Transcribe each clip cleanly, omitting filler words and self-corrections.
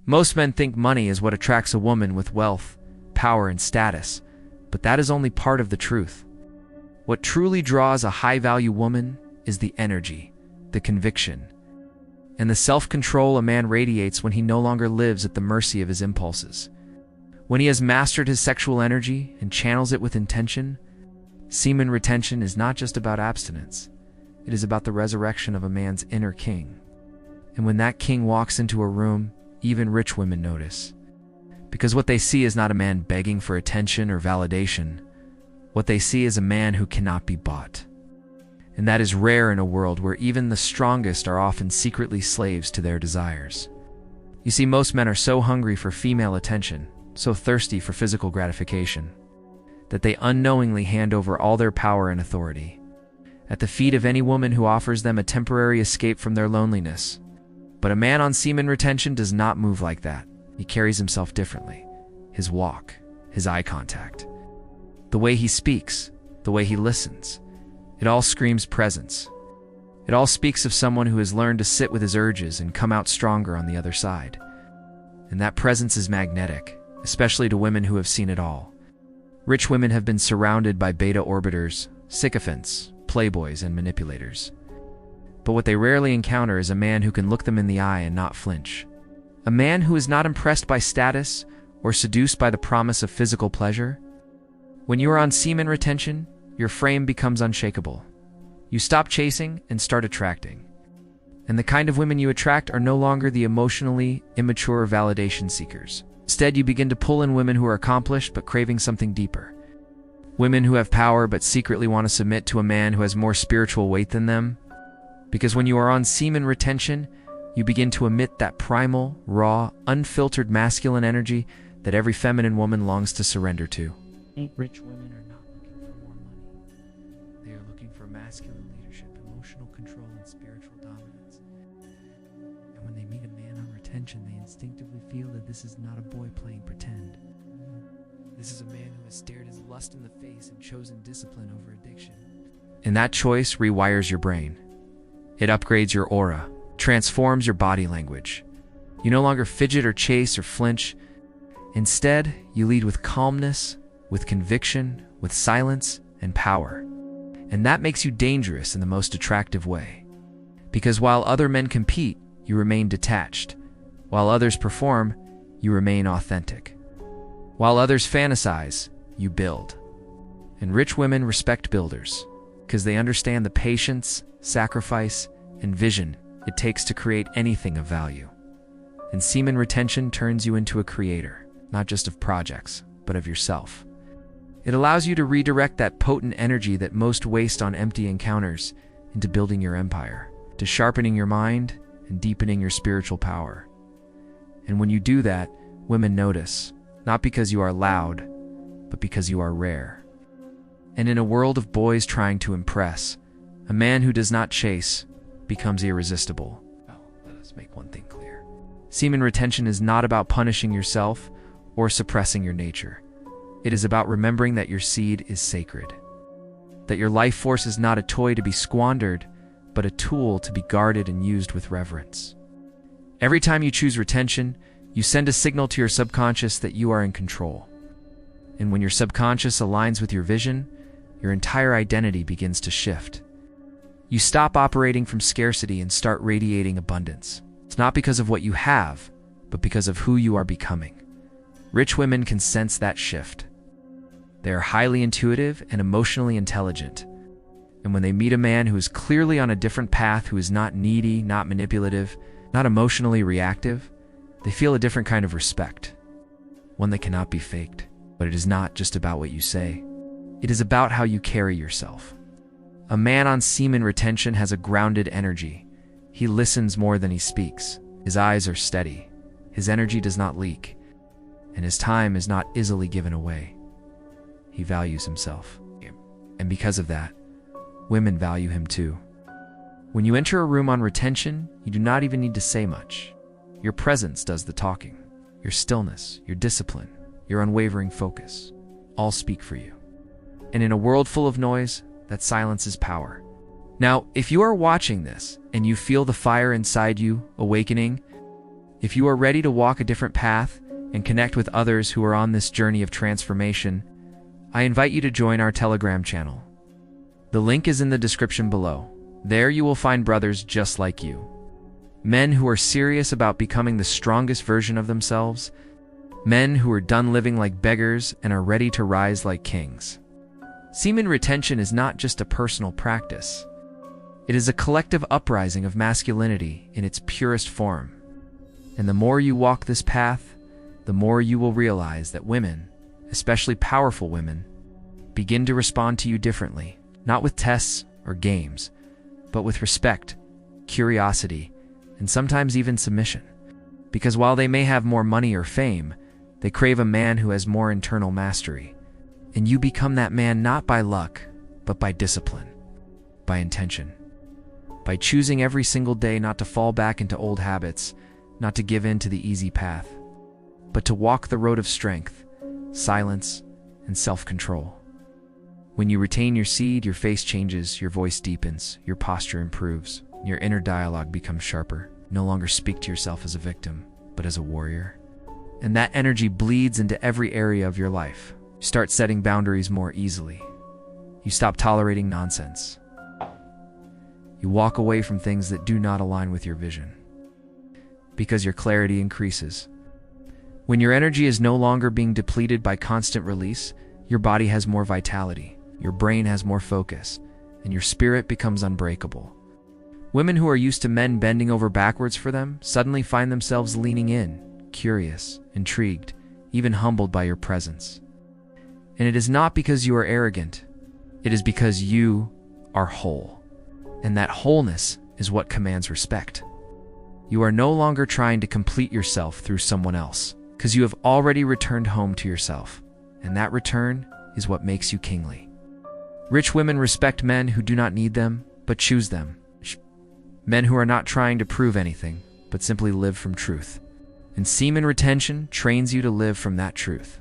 Most men think money is what attracts a woman with wealth, power, and status, but that is only part of the truth. What truly draws a high-value woman is the energy, the conviction, and the self-control a man radiates when he no longer lives at the mercy of his impulses. When he has mastered his sexual energy and channels it with intention, semen retention is not just about abstinence. It is about the resurrection of a man's inner king. And when that king walks into a room, even rich women notice. Because what they see is not a man begging for attention or validation. What they see is a man who cannot be bought. And that is rare in a world where even the strongest are often secretly slaves to their desires. You see, most men are so hungry for female attention, so thirsty for physical gratification, that they unknowingly hand over all their power and authority at the feet of any woman who offers them a temporary escape from their loneliness. But a man on semen retention does not move like that. He carries himself differently. His walk, his eye contact, the way he speaks, the way he listens, it all screams presence. It all speaks of someone who has learned to sit with his urges and come out stronger on the other side. And that presence is magnetic, especially to women who have seen it all. Rich women have been surrounded by beta orbiters, sycophants, playboys, and manipulators. But what they rarely encounter is a man who can look them in the eye and not flinch. A man who is not impressed by status or seduced by the promise of physical pleasure. When you are on semen retention, your frame becomes unshakable. You stop chasing and start attracting. And the kind of women you attract are no longer the emotionally immature validation seekers. Instead, you begin to pull in women who are accomplished but craving something deeper. Women who have power but secretly want to submit to a man who has more spiritual weight than them. Because when you are on semen retention, you begin to emit that primal, raw, unfiltered masculine energy that every feminine woman longs to surrender to. Rich women are not looking for more money. They are looking for masculine leadership, emotional control, and spiritual dominance. And when they meet a man on retention, they instinctively feel that this is not a boy playing pretend. This is a man who has stared his lust in the face and chosen discipline over addiction. And that choice rewires your brain. It upgrades your aura, transforms your body language. You no longer fidget or chase or flinch. Instead, you lead with calmness, with conviction, with silence, and power. And that makes you dangerous in the most attractive way. Because while other men compete, you remain detached. While others perform, you remain authentic. While others fantasize, you build. And rich women respect builders, because they understand the patience, sacrifice, and vision it takes to create anything of value. And semen retention turns you into a creator, not just of projects, but of yourself. It allows you to redirect that potent energy that most waste on empty encounters into building your empire, to sharpening your mind and deepening your spiritual power. And when you do that, women notice, not because you are loud, but because you are rare. And in a world of boys trying to impress, a man who does not chase becomes irresistible. Well, let us make one thing clear. Semen retention is not about punishing yourself or suppressing your nature. It is about remembering that your seed is sacred. That your life force is not a toy to be squandered, but a tool to be guarded and used with reverence. Every time you choose retention, you send a signal to your subconscious that you are in control. And when your subconscious aligns with your vision, your entire identity begins to shift. You stop operating from scarcity and start radiating abundance. It's not because of what you have, but because of who you are becoming. Rich women can sense that shift. They are highly intuitive and emotionally intelligent. And when they meet a man who is clearly on a different path, who is not needy, not manipulative, not emotionally reactive, they feel a different kind of respect. One that cannot be faked. But it is not just about what you say. It is about how you carry yourself. A man on semen retention has a grounded energy. He listens more than he speaks. His eyes are steady. His energy does not leak. And his time is not easily given away. He values himself. And because of that, women value him too. When you enter a room on retention, you do not even need to say much. Your presence does the talking. Your stillness, your discipline, your unwavering focus, all speak for you. And in a world full of noise, that silence is power. Now, if you are watching this and you feel the fire inside you awakening, If you are ready to walk a different path and connect with others who are on this journey of transformation, I invite you to join our Telegram channel. The link is in the description below. There you will find brothers just like you. Men who are serious about becoming the strongest version of themselves. Men who are done living like beggars and are ready to rise like kings. Semen retention is not just a personal practice. It is a collective uprising of masculinity in its purest form. And the more you walk this path, the more you will realize that women, especially powerful women, begin to respond to you differently, not with tests or games, but with respect, curiosity, and sometimes even submission. Because while they may have more money or fame, they crave a man who has more internal mastery. And you become that man not by luck, but by discipline, by intention, by choosing every single day not to fall back into old habits, not to give in to the easy path, but to walk the road of strength, silence, and self-control. When you retain your seed, your face changes, your voice deepens, your posture improves, your inner dialogue becomes sharper. No longer speak to yourself as a victim, but as a warrior. And that energy bleeds into every area of your life. You start setting boundaries more easily. You stop tolerating nonsense. You walk away from things that do not align with your vision, because your clarity increases. When your energy is no longer being depleted by constant release, your body has more vitality, your brain has more focus, and your spirit becomes unbreakable. Women who are used to men bending over backwards for them suddenly find themselves leaning in, curious, intrigued, even humbled by your presence. And it is not because you are arrogant, it is because you are whole. And that wholeness is what commands respect. You are no longer trying to complete yourself through someone else, because you have already returned home to yourself, and that return is what makes you kingly. Rich women respect men who do not need them, but choose them. Men who are not trying to prove anything, but simply live from truth. And semen retention trains you to live from that truth.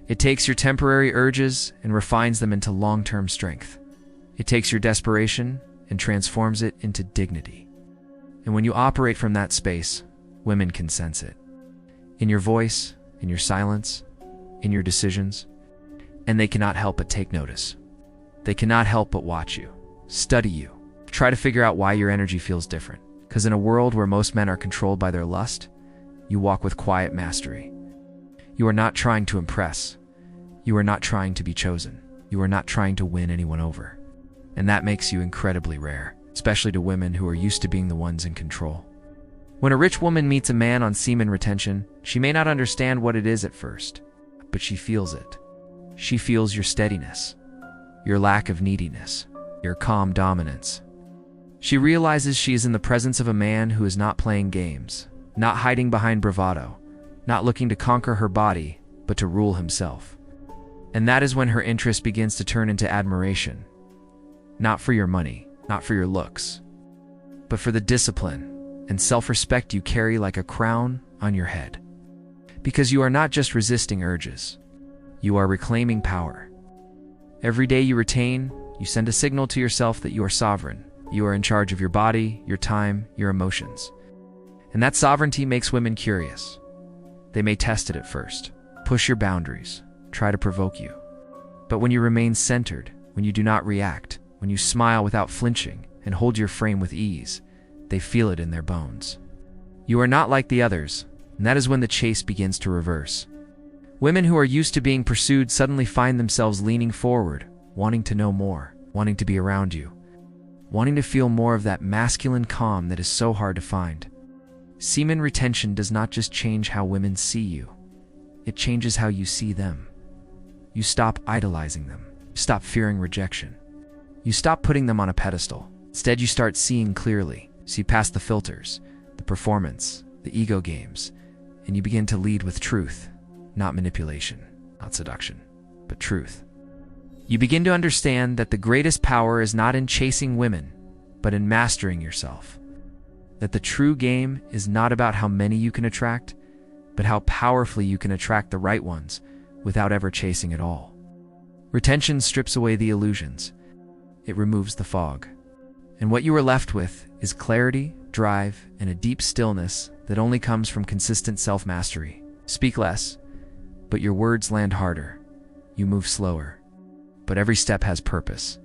It takes your temporary urges and refines them into long-term strength. It takes your desperation and transforms it into dignity. And when you operate from that space, women can sense it. In your voice, in your silence, in your decisions, and they cannot help but take notice. They cannot help but watch you, study you, try to figure out why your energy feels different. Because in a world where most men are controlled by their lust, you walk with quiet mastery. You are not trying to impress. You are not trying to be chosen. You are not trying to win anyone over. And that makes you incredibly rare, especially to women who are used to being the ones in control. When a rich woman meets a man on semen retention, she may not understand what it is at first, but she feels it. She feels your steadiness, your lack of neediness, your calm dominance. She realizes she is in the presence of a man who is not playing games, not hiding behind bravado, not looking to conquer her body, but to rule himself. And that is when her interest begins to turn into admiration. Not for your money, not for your looks, but for the discipline and self-respect you carry like a crown on your head. Because you are not just resisting urges, you are reclaiming power. Every day you retain, you send a signal to yourself that you are sovereign. You are in charge of your body, your time, your emotions. And that sovereignty makes women curious. They may test it at first, push your boundaries, try to provoke you. But when you remain centered, when you do not react, when you smile without flinching and hold your frame with ease, they feel it in their bones. You are not like the others, and that is when the chase begins to reverse. Women who are used to being pursued suddenly find themselves leaning forward, wanting to know more, wanting to be around you, wanting to feel more of that masculine calm that is so hard to find. Semen retention does not just change how women see you, it changes how you see them. You stop idolizing them, you stop fearing rejection, you stop putting them on a pedestal. Instead, you start seeing clearly, see past the filters, the performance, the ego games, and you begin to lead with truth, not manipulation, not seduction, but truth. You begin to understand that the greatest power is not in chasing women, but in mastering yourself. That the true game is not about how many you can attract, but how powerfully you can attract the right ones without ever chasing at all. Retention strips away the illusions. It removes the fog. And what you are left with is clarity, drive, and a deep stillness that only comes from consistent self-mastery. Speak less, but your words land harder. You move slower, but every step has purpose.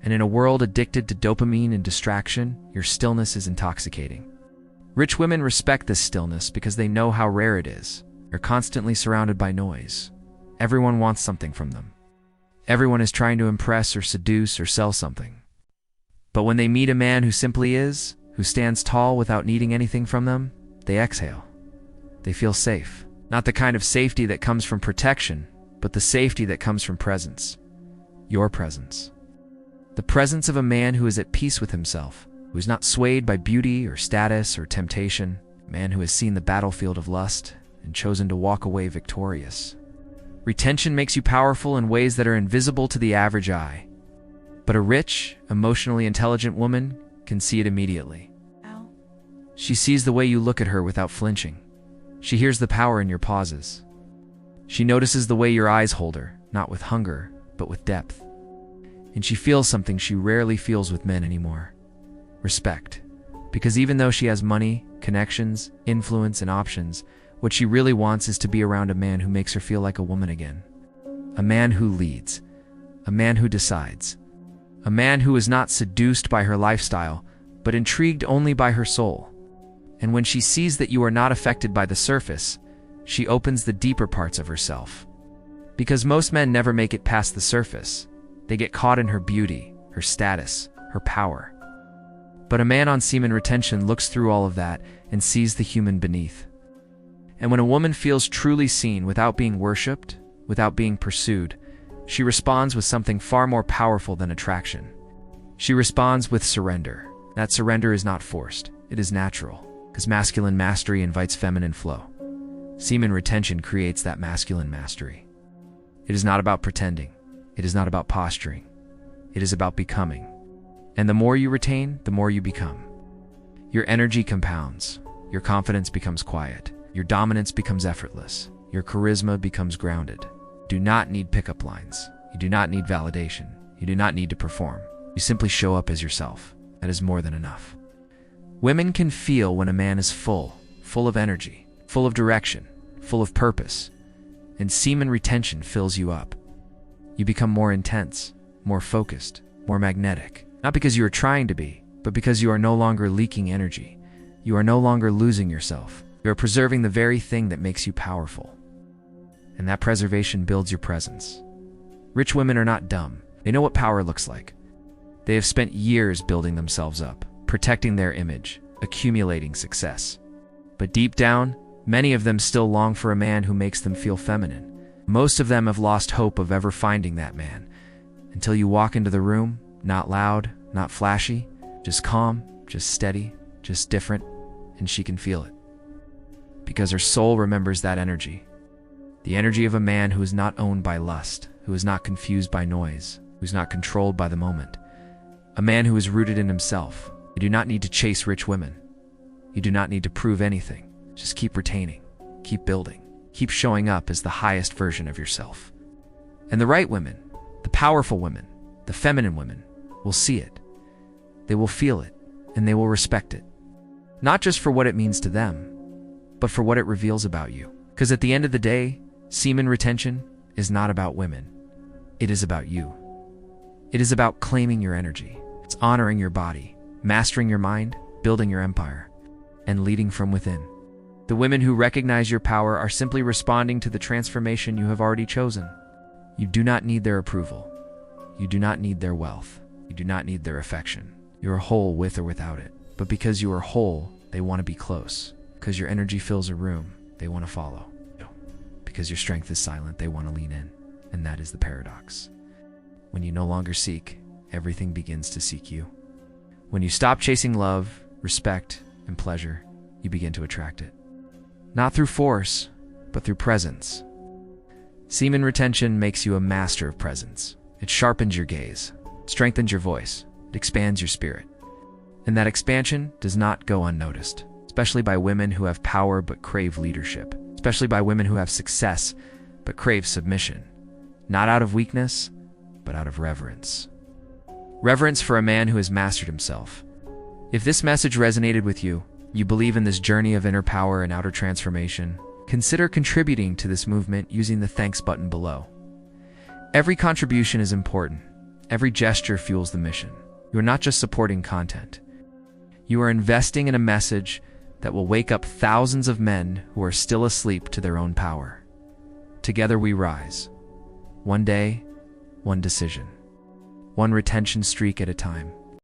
And in a world addicted to dopamine and distraction, your stillness is intoxicating. Rich women respect this stillness because they know how rare it is. They're constantly surrounded by noise. Everyone wants something from them. Everyone is trying to impress or seduce or sell something. But when they meet a man who simply is, who stands tall without needing anything from them, they exhale. They feel safe. Not the kind of safety that comes from protection, but the safety that comes from presence. Your presence. The presence of a man who is at peace with himself, who is not swayed by beauty or status or temptation, a man who has seen the battlefield of lust and chosen to walk away victorious. Retention makes you powerful in ways that are invisible to the average eye. But a rich, emotionally intelligent woman can see it immediately. Ow. She sees the way you look at her without flinching. She hears the power in your pauses. She notices the way your eyes hold her, not with hunger, but with depth. And she feels something she rarely feels with men anymore. Respect. Because even though she has money, connections, influence, and options, what she really wants is to be around a man who makes her feel like a woman again. A man who leads. A man who decides. A man who is not seduced by her lifestyle, but intrigued only by her soul. And when she sees that you are not affected by the surface, she opens the deeper parts of herself. Because most men never make it past the surface. They get caught in her beauty, her status, her power. But a man on semen retention looks through all of that and sees the human beneath. And when a woman feels truly seen without being worshipped, without being pursued, she responds with something far more powerful than attraction. She responds with surrender. That surrender is not forced. It is natural, because masculine mastery invites feminine flow. Semen retention creates that masculine mastery. It is not about pretending. It is not about posturing. It is about becoming. And the more you retain, the more you become. Your energy compounds. Your confidence becomes quiet. Your dominance becomes effortless. Your charisma becomes grounded. You do not need pickup lines. You do not need validation. You do not need to perform. You simply show up as yourself. That is more than enough. Women can feel when a man is full of energy, full of direction, full of purpose. And semen retention fills you up. You become more intense, more focused, more magnetic. Not because you are trying to be, but because you are no longer leaking energy. You are no longer losing yourself. You are preserving the very thing that makes you powerful. And that preservation builds your presence. Rich women are not dumb. They know what power looks like. They have spent years building themselves up, protecting their image, accumulating success. But deep down, many of them still long for a man who makes them feel feminine. Most of them have lost hope of ever finding that man. Until you walk into the room, not loud, not flashy, just calm, just steady, just different, and she can feel it. Because her soul remembers that energy. The energy of a man who is not owned by lust, who is not confused by noise, who is not controlled by the moment. A man who is rooted in himself. You do not need to chase rich women. You do not need to prove anything. Just keep retaining, keep building, keep showing up as the highest version of yourself. And the right women, the powerful women, the feminine women, will see it. They will feel it, and they will respect it. Not just for what it means to them, but for what it reveals about you. Because at the end of the day, semen retention is not about women. It is about you. It is about claiming your energy. It's honoring your body, mastering your mind, building your empire, and leading from within. The women who recognize your power are simply responding to the transformation you have already chosen. You do not need their approval. You do not need their wealth. You do not need their affection. You are whole with or without it. But because you are whole, they want to be close. Because your energy fills a room, they want to follow. Because your strength is silent, they want to lean in. And that is the paradox. When you no longer seek, everything begins to seek you. When you stop chasing love, respect, and pleasure, you begin to attract it. Not through force, but through presence. Semen retention makes you a master of presence. It sharpens your gaze, strengthens your voice, it expands your spirit. And that expansion does not go unnoticed, especially by women who have power but crave leadership, especially by women who have success but crave submission, not out of weakness, but out of reverence. Reverence for a man who has mastered himself. If this message resonated with you, You believe in this journey of inner power and outer transformation? Consider contributing to this movement using the thanks button below. Every contribution is important. Every gesture fuels the mission. You are not just supporting content. You are investing in a message that will wake up thousands of men who are still asleep to their own power. Together we rise. One day, one decision. One retention streak at a time.